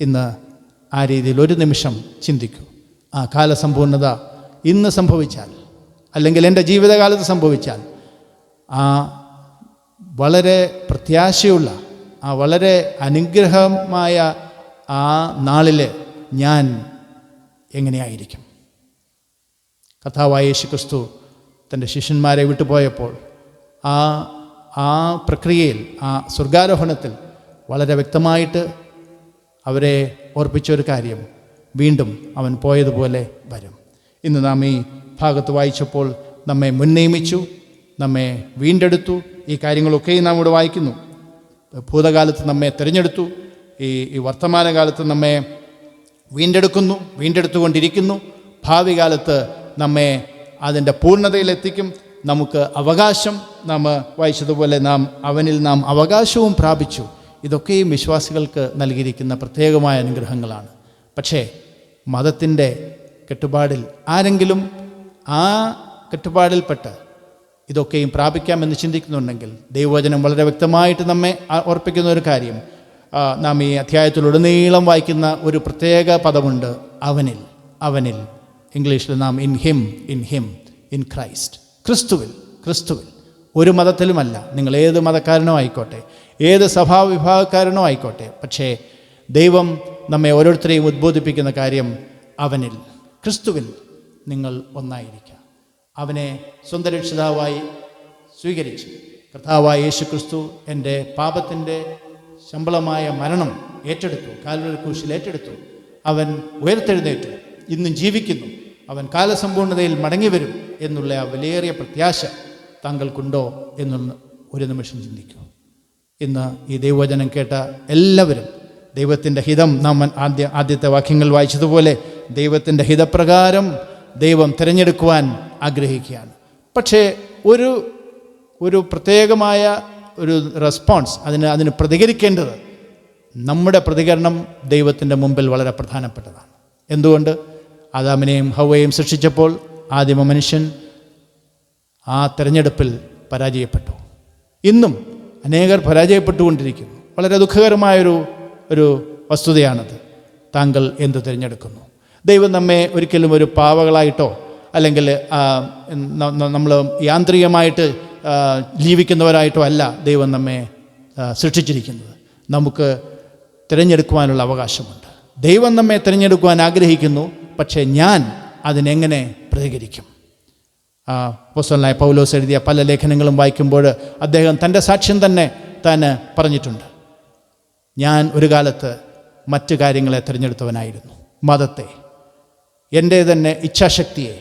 ഇന്ന് ആ രീതിയിൽ ഒരു നിമിഷം ചിന്തിക്കൂ. ആ കാലസമ്പൂർണത ഇന്ന് സംഭവിച്ചാൽ, അല്ലെങ്കിൽ എൻ്റെ ജീവിതകാലത്ത് സംഭവിച്ചാൽ, ആ വളരെ പ്രത്യാശയുള്ള, ആ വളരെ അനുഗ്രഹമായ ആ നാളിൽ ഞാൻ എങ്ങനെയായിരിക്കും? കർത്താവായ യേശുക്രിസ്തു തൻ്റെ ശിഷ്യന്മാരെ വിട്ടുപോയപ്പോൾ ആ പ്രക്രിയയിൽ, ആ സ്വർഗാരോഹണത്തിൽ വളരെ വ്യക്തമായിട്ട് അവരെ ഓർപ്പിച്ചൊരു കാര്യം, വീണ്ടും അവൻ പോയതുപോലെ വരും. ഇന്ന് നാം ഈ ഭാഗത്ത് വായിച്ചപ്പോൾ നമ്മെ മുൻനിയമിച്ചു, നമ്മെ വീണ്ടെടുത്തു. ഈ കാര്യങ്ങളൊക്കെ നാം ഇവിടെ വായിക്കുന്നു. ഭൂതകാലത്ത് നമ്മെ തിരഞ്ഞെടുത്തു, ഈ വർത്തമാനകാലത്ത് നമ്മെ വീണ്ടെടുത്തുകൊണ്ടിരിക്കുന്നു. ഭാവി കാലത്ത് നമ്മെ അതിൻ്റെ പൂർണ്ണതയിലെത്തിക്കും. നമുക്ക് അവകാശം, നാം വായിച്ചതുപോലെ അവനിൽ നാം അവകാശവും പ്രാപിച്ചു. ഇതൊക്കെയും വിശ്വാസികൾക്ക് നൽകിയിരിക്കുന്ന പ്രത്യേകമായ അനുഗ്രഹങ്ങളാണ്. പക്ഷേ മതത്തിൻ്റെ കെട്ടുപാടിൽ ആരെങ്കിലും ആ കെട്ടുപാടിൽപ്പെട്ട് ഇതൊക്കെയും പ്രാപിക്കാമെന്ന് ചിന്തിക്കുന്നുണ്ടെങ്കിൽ, ദൈവവചനം വളരെ വ്യക്തമായിട്ട് നമ്മെ ഓർപ്പിക്കുന്ന ഒരു കാര്യം, നാം ഈ അധ്യായത്തിലുടനീളം വായിക്കുന്ന ഒരു പ്രത്യേക പദമുണ്ട്, അവനിൽ. ഇംഗ്ലീഷിൽ നാം ഇൻ ഹിം, ഇൻ ക്രൈസ്റ്റ്, ക്രിസ്തുവിൽ. ഒരു മതത്തിലുമല്ല. നിങ്ങൾ ഏത് മതക്കാരനോ ആയിക്കോട്ടെ, ഏത് സഭാവിഭാഗക്കാരനോ ആയിക്കോട്ടെ, പക്ഷേ ദൈവം നമ്മെ ഓരോരുത്തരെയും ഉദ്ബോധിപ്പിക്കുന്ന കാര്യം, അവനിൽ, ക്രിസ്തുവിൽ നിങ്ങൾ ഒന്നായിരിക്കുക. അവനെ സ്വന്തം രക്ഷിതാവായി സ്വീകരിച്ച്, കർത്താവായ യേശുക്രിസ്തു എൻ്റെ പാപത്തിൻ്റെ ശമ്പളമായ മരണം ഏറ്റെടുത്തു, കാൽവരി ക്രൂശിൽ ഏറ്റെടുത്തു. അവൻ ഉയർത്തെഴുന്നേറ്റു, ഇന്നും ജീവിക്കുന്നു. അവൻ കാലസമ്പൂർണതയിൽ മടങ്ങി വരും എന്നുള്ള ആ വിലയേറിയ പ്രത്യാശ താങ്കൾക്കുണ്ടോ എന്നൊന്ന് ഒരു നിമിഷം ചിന്തിക്കൂ. ഇന്ന് ഈ ദൈവവചനം കേട്ട എല്ലാവരും ദൈവത്തിൻ്റെ ഹിതം, നാം ആദ്യത്തെ വാക്യങ്ങൾ വായിച്ചതുപോലെ ദൈവത്തിൻ്റെ ഹിതപ്രകാരം ദൈവം തിരഞ്ഞെടുക്കുവാൻ ആഗ്രഹിക്കുകയാണ്. പക്ഷേ ഒരു പ്രത്യേകമായ ഒരു റെസ്പോൺസ്, അതിന് പ്രതികരിക്കേണ്ടത്, നമ്മുടെ പ്രതികരണം ദൈവത്തിൻ്റെ മുമ്പിൽ വളരെ പ്രധാനപ്പെട്ടതാണ്. എന്തുകൊണ്ട്? ആദാമിനെയും ഹവ്വയെയും സൃഷ്ടിച്ചപ്പോൾ ആദിമ മനുഷ്യൻ ആ തിരഞ്ഞെടുപ്പിൽ പരാജയപ്പെട്ടു. ഇന്നും അനേകർ പരാജയപ്പെട്ടുകൊണ്ടിരിക്കുന്നു. വളരെ ദുഃഖകരമായൊരു വസ്തുതയാണത്. താങ്കൾ എന്ത് തിരഞ്ഞെടുക്കുന്നു? ദൈവം നമ്മെ ഒരിക്കലും ഒരു പാവകളായിട്ടോ അല്ലെങ്കിൽ നമ്മൾ യാന്ത്രികമായിട്ട് ജീവിക്കുന്നവരായിട്ടോ അല്ല ദൈവം നമ്മെ സൃഷ്ടിച്ചിരിക്കുന്നത്. നമുക്ക് തിരഞ്ഞെടുക്കുവാനുള്ള അവകാശമുണ്ട്. ദൈവം നമ്മെ തിരഞ്ഞെടുക്കുവാൻ ആഗ്രഹിക്കുന്നു. പക്ഷേ ഞാൻ അതിനെങ്ങനെ പ്രതികരിക്കും? അപ്പോസ്തലനായ പൗലോസ് എഴുതിയ പല ലേഖനങ്ങളും വായിക്കുമ്പോൾ അദ്ദേഹം തൻ്റെ സാക്ഷ്യം തന്നെ താൻ പറഞ്ഞിട്ടുണ്ട്. ഞാൻ ഒരു കാലത്ത് മറ്റു കാര്യങ്ങളെ തിരഞ്ഞെടുത്തവനായിരുന്നു, മതത്തെ, എൻ്റെ തന്നെ ഇച്ഛാശക്തിയെ,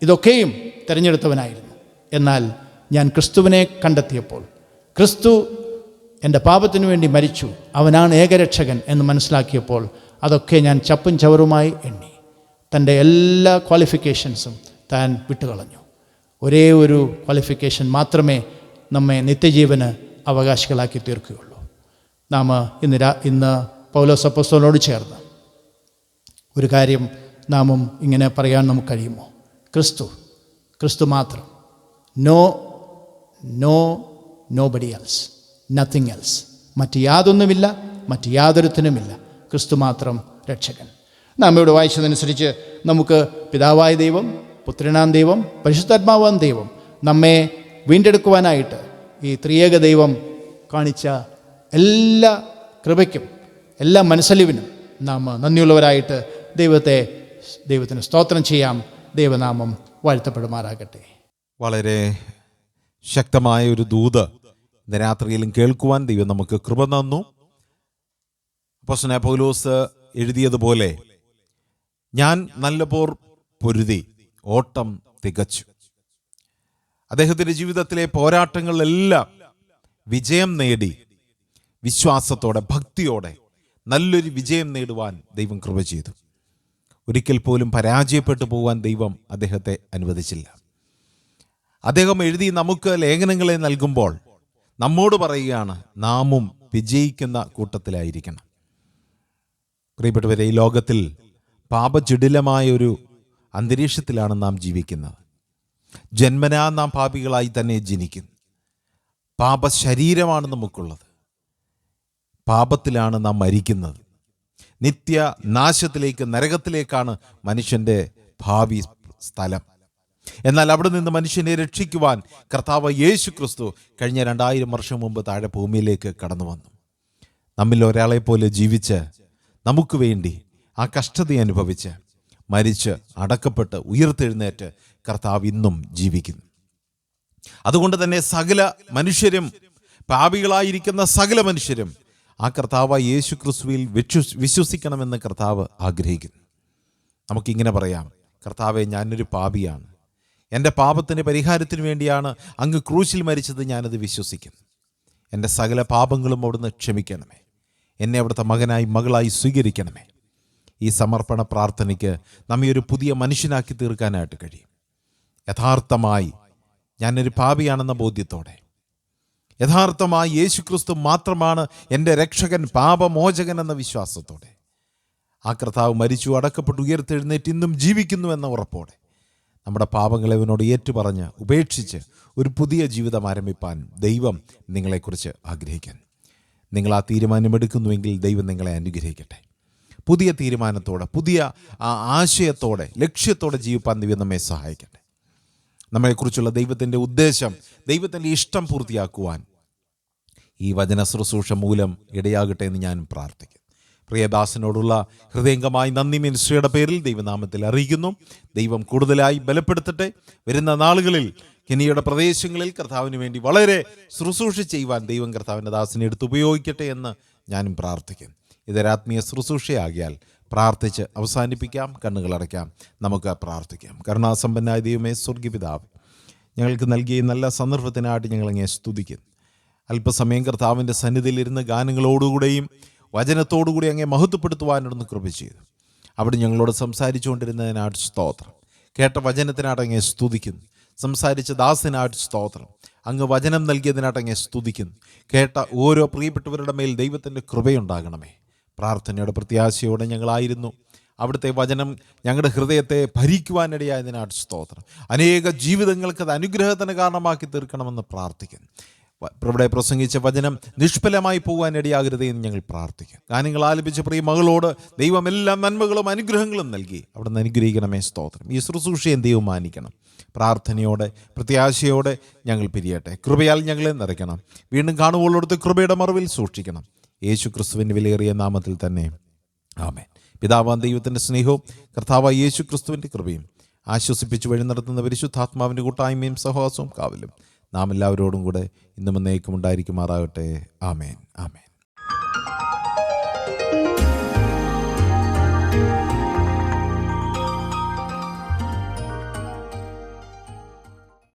ഇതൊക്കെയും തിരഞ്ഞെടുത്തവനായിരുന്നു. എന്നാൽ ഞാൻ ക്രിസ്തുവിനെ കണ്ടെത്തിയപ്പോൾ, ക്രിസ്തു എൻ്റെ പാപത്തിനു വേണ്ടി മരിച്ചു, അവനാണ് ഏകരക്ഷകൻ എന്ന് മനസ്സിലാക്കിയപ്പോൾ, അതൊക്കെ ഞാൻ ചപ്പും ചവറുമായി എണ്ണി. തൻ്റെ എല്ലാ ക്വാളിഫിക്കേഷൻസും താൻ വിട്ടുകളഞ്ഞു. ഒരേ ഒരു ക്വാളിഫിക്കേഷൻ മാത്രമേ നമ്മെ നിത്യജീവന് അവകാശികളാക്കി തീർക്കുകയുള്ളൂ. നാം ഇന്ന് പൗലോസ് അപ്പോസ്തലനോട് ചേർന്ന് ഒരു കാര്യം നാമും ഇങ്ങനെ പറയാൻ നമുക്ക് കഴിയുമോ? ക്രിസ്തു മാത്രം. Nobody else, nothing else. മറ്റ് യാതൊന്നുമില്ല, മറ്റ് യാതൊരുത്തിനുമില്ല. ക്രിസ്തു മാത്രം രക്ഷകൻ. നാം ഇവിടെ വായിച്ചതനുസരിച്ച് നമുക്ക് പിതാവായ ദൈവം, പുത്രനാം ദൈവം, പരിശുദ്ധാത്മാവാം ദൈവം നമ്മെ വീണ്ടെടുക്കുവാനായിട്ട് ഈ ത്രിയേക ദൈവം കാണിച്ച എല്ലാ കൃപയ്ക്കും എല്ലാ മനസ്സലിവിനും നാം നന്ദിയുള്ളവരായിട്ട് ദൈവത്തിന് സ്തോത്രം ചെയ്യാം. ദൈവനാമം വാഴ്ത്തപ്പെടുമാറാകട്ടെ. വളരെ ശക്തമായ ഒരു ദൂത് ഇന്ന് രാത്രിയിലും കേൾക്കുവാൻ ദൈവം നമുക്ക് കൃപ തന്നു. അപ്പോസ്തലനായ പൗലോസ് എഴുതിയതുപോലെ, ഞാൻ നല്ല പോർ പൊരുതി ഓട്ടം തികച്ചു. അദ്ദേഹത്തിൻ്റെ ജീവിതത്തിലെ പോരാട്ടങ്ങളിലെല്ലാം വിജയം നേടി, വിശ്വാസത്തോടെ ഭക്തിയോടെ നല്ലൊരു വിജയം നേടുവാൻ ദൈവം കൃപ ചെയ്തു. ഒരിക്കൽ പോലും പരാജയപ്പെട്ടു പോകാൻ ദൈവം അദ്ദേഹത്തെ അനുവദിച്ചില്ല. അദ്ദേഹം എഴുതി നമുക്ക് ലേഖനങ്ങളെ നൽകുമ്പോൾ നമ്മോട് പറയുകയാണ്, നാമും വിജയിക്കുന്ന കൂട്ടത്തിലായിരിക്കണം. പ്രിയപ്പെട്ടവരെ, ഈ ലോകത്തിൽ പാപജടിലമായൊരു അന്തരീക്ഷത്തിലാണ് നാം ജീവിക്കുന്നത്. ജന്മനാ നാം പാപികളായി തന്നെ ജനിക്കുന്നു. പാപശരീരമാണ് നമുക്കുള്ളത്. പാപത്തിലാണ് നാം മരിക്കുന്നത്. നിത്യ നാശത്തിലേക്ക്, നരകത്തിലേക്കാണ് മനുഷ്യൻ്റെ ഭാവി സ്ഥലം. എന്നാൽ അവിടെ നിന്ന് മനുഷ്യനെ രക്ഷിക്കുവാൻ കർത്താവ് യേശു ക്രിസ്തു കഴിഞ്ഞ 2000 വർഷം മുമ്പ് താഴെ ഭൂമിയിലേക്ക് കടന്നു വന്നു. നമ്മിൽ ഒരാളെ പോലെ ജീവിച്ച് നമുക്ക് വേണ്ടി ആ കഷ്ടത അനുഭവിച്ച് മരിച്ച് അടക്കപ്പെട്ട് ഉയർത്തെഴുന്നേറ്റ് കർത്താവ് ഇന്നും ജീവിക്കുന്നു. അതുകൊണ്ട് തന്നെ സകല മനുഷ്യരും, പാപികളായിരിക്കുന്ന സകല മനുഷ്യരും ആ കർത്താവായ യേശു ക്രിസ്തുവിൽ വിശ്വസിക്കണമെന്ന് കർത്താവ് ആഗ്രഹിക്കുന്നു. നമുക്കിങ്ങനെ പറയാം, കർത്താവെ, ഞാനൊരു പാപിയാണ്, എൻ്റെ പാപത്തിൻ്റെ പരിഹാരത്തിന് വേണ്ടിയാണ് അങ്ങ് ക്രൂശിൽ മരിച്ചത്, ഞാനത് വിശ്വസിക്കുന്നു. എൻ്റെ സകല പാപങ്ങളും അവിടുന്ന് ക്ഷമിക്കണമേ, എന്നെ അവിടുത്തെ മകനായി മകളായി സ്വീകരിക്കണമേ. ഈ സമർപ്പണ പ്രാർത്ഥനയ്ക്ക് നമ്മെ ഒരു പുതിയ മനുഷ്യനാക്കി തീർക്കാനായിട്ട് കഴിയും. യഥാർത്ഥമായി ഞാനൊരു പാപിയാണെന്ന ബോധ്യത്തോടെ, യഥാർത്ഥമായി യേശുക്രിസ്തു മാത്രമാണ് എൻ്റെ രക്ഷകൻ, പാപമോചകൻ എന്ന വിശ്വാസത്തോടെ, ആ കർത്താവ് മരിച്ചു അടക്കപ്പെട്ടു ഉയർത്തെഴുന്നേറ്റ് ഇന്നും ജീവിക്കുന്നു എന്ന ഉറപ്പോടെ നമ്മുടെ പാപങ്ങളെ അവനോട് ഏറ്റുപറഞ്ഞ് ഉപേക്ഷിച്ച് ഒരു പുതിയ ജീവിതം ആരംഭിപ്പാൻ ദൈവം നിങ്ങളെക്കുറിച്ച് ആഗ്രഹിക്കുന്നു. നിങ്ങൾ ആ തീരുമാനമെടുക്കുന്നുവെങ്കിൽ ദൈവം നിങ്ങളെ അനുഗ്രഹിക്കട്ടെ. പുതിയ തീരുമാനത്തോടെ, പുതിയ ആശയത്തോടെ, ലക്ഷ്യത്തോടെ ജീവിപ്പാൻ ദൈവം നമ്മെ സഹായിക്കട്ടെ. നമ്മളെക്കുറിച്ചുള്ള ദൈവത്തിൻ്റെ ഉദ്ദേശം, ദൈവത്തിൻ്റെ ഇഷ്ടം പൂർത്തിയാക്കുവാൻ ഈ വചന ശുശ്രൂഷ മൂലം ഇടയാകട്ടെ എന്ന് ഞാൻ പ്രാർത്ഥിക്കുന്നു. പ്രിയദാസനോടുള്ള ഹൃദയംഗമായി നന്ദി മിനിസ്ട്രിയുടെ പേരിൽ ദൈവനാമത്തിൽ അറിയിക്കുന്നു. ദൈവം കൂടുതലായി ബലപ്പെടുത്തട്ടെ. വരുന്ന നാളുകളിൽ കെനിയയുടെ പ്രദേശങ്ങളിൽ കർത്താവിന് വേണ്ടി വളരെ ശുശ്രൂഷ ചെയ്യുവാൻ ദൈവം കർത്താവിൻ്റെ ദാസനെ എടുത്ത് ഉപയോഗിക്കട്ടെ എന്ന് ഞാനും പ്രാർത്ഥിക്കുന്നു. ഇതൊരാത്മീയ ശുശ്രൂഷയാകിയാൽ പ്രാർത്ഥിച്ച് അവസാനിപ്പിക്കാം. കണ്ണുകളടയ്ക്കാം, നമുക്ക് പ്രാർത്ഥിക്കാം. കരുണാസമ്പന്നായ ദൈവമേ, സ്വർഗ്ഗപിതാവേ, ഞങ്ങൾക്ക് നൽകിയ നല്ല സന്ദർഭത്തിനായിട്ട് ഞങ്ങളങ്ങേ സ്തുതിക്കുന്നു. അല്പസമയം കർത്താവിൻ്റെ സന്നിധിയിലിരുന്ന് ഗാനങ്ങളോടുകൂടെയും വചനത്തോടുകൂടി അങ്ങേ മഹത്വപ്പെടുത്തുവാനൊന്ന് കൃപ ചെയ്തു. അവിടെ ഞങ്ങളോട് സംസാരിച്ചുകൊണ്ടിരുന്നതിനായിട്ട് സ്തോത്രം. കേട്ട വചനത്തിനായിട്ട് അങ്ങേ സ്തുതിക്കുന്നു. സംസാരിച്ച ദാസനായിട്ട് സ്തോത്രം. അങ്ങ് വചനം നൽകിയതിനായിട്ട് അങ്ങേ സ്തുതിക്കുന്നു. കേട്ട ഓരോ പ്രിയപ്പെട്ടവരുടെ മേൽ ദൈവത്തിൻ്റെ കൃപയുണ്ടാകണമേ. പ്രാർത്ഥനയുടെ പ്രത്യാശയോടെ ഞങ്ങളായിരുന്നു. അവിടുത്തെ വചനം ഞങ്ങളുടെ ഹൃദയത്തെ ഭരിക്കുവാനിടയായതിനായിട്ട് സ്തോത്രം. അനേക ജീവിതങ്ങൾക്ക് അത് അനുഗ്രഹത്തിന് കാരണമാക്കി തീർക്കണമെന്ന് പ്രാർത്ഥിക്കുന്നു. ഇവിടെ പ്രസംഗിച്ച വചനം നിഷ്ഫലമായി പോകാനിടയാകരുതേ എന്ന് ഞങ്ങൾ പ്രാർത്ഥിക്കും. ഗാനങ്ങൾ ആലപിച്ച പ്രിയ മകളോട് ദൈവം എല്ലാ നന്മകളും അനുഗ്രഹങ്ങളും നൽകി അവിടുന്ന് അനുഗ്രഹിക്കണമേ. സ്തോത്രം. ഈ ശുശ്രൂഷയെ ദൈവം മാനിക്കണം. പ്രാർത്ഥനയോടെ പ്രത്യാശയോടെ ഞങ്ങൾ പിരിയട്ടെ. കൃപയാൽ ഞങ്ങളെ നിറയ്ക്കണം. വീണ്ടും കാണുവോളോടത്ത് കൃപയുടെ മറവിൽ സൂക്ഷിക്കണം. യേശു ക്രിസ്തുവിൻ്റെ വിലയേറിയ നാമത്തിൽ തന്നെ ആമേൻ. പിതാവാം ദൈവത്തിൻ്റെ സ്നേഹവും കർത്താവായ യേശു ക്രിസ്തുവിൻ്റെ കൃപയും ആശ്വസിപ്പിച്ച് വഴി നടത്തുന്ന പരിശുദ്ധാത്മാവിൻ്റെ കൂട്ടായ്മയും സഹവാസവും കാവലും നാം എല്ലാവരോടും കൂടെ ഇന്നും എന്നേക്കും ഉണ്ടായിരിക്കുമാറാകട്ടെ. ആമേൻ, ആമേൻ.